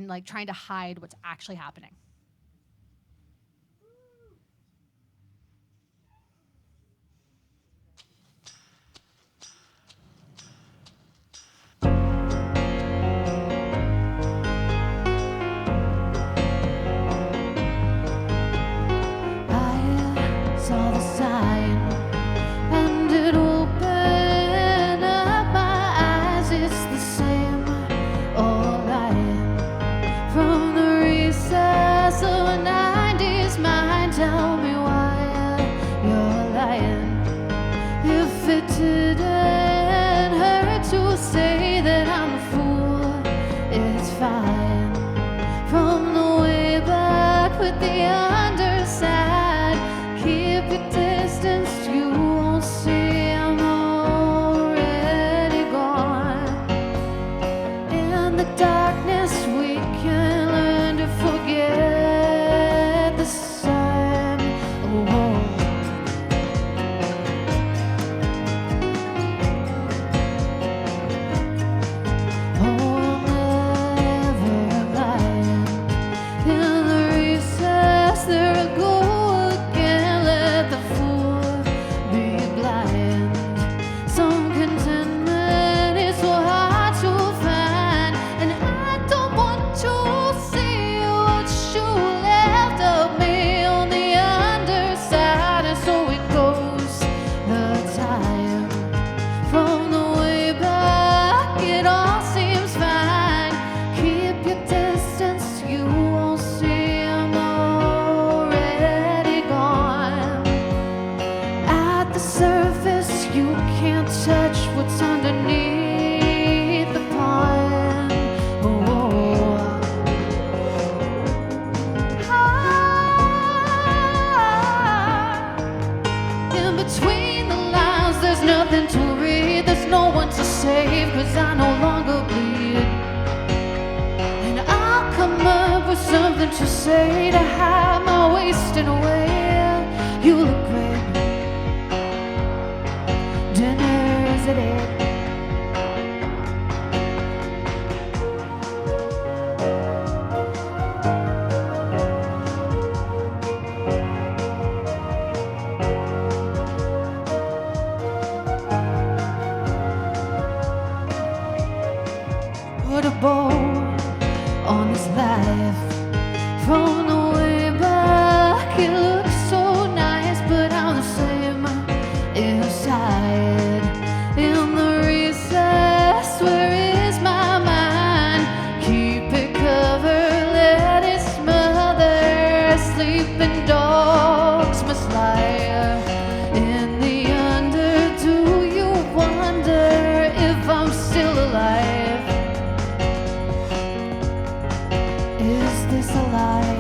and like trying to hide what's actually happening. I saw the sign and it opened up my eyes. It's the same old lion from the recess of a 90s mind. Tell me why you're lying. If it didn't hurt to say that I'm a fool, it's fine. From the way back with the underside, keep your distance, you won't see I'm already gone. In the darkness we can learn to forget the sun. Oh. From the way back, it all seems fine. Keep your distance, you won't see I'm already gone. At the surface, you can't touch what's underneath the pond. Oh. In between the lines, there's nothing to read, there's no one to save, 'cause I no longer bleed. And I'll come up with something to say to hide my wasting away. You look great. Dinner's at 8. Put a bow on this life. From the way back, it looks so nice, but I'm the same inside. In the recess, where is my mind? Keep it covered, let it smother. Sleeping dogs must lie in the under. Do you wonder if I'm still alive? Is this a lie?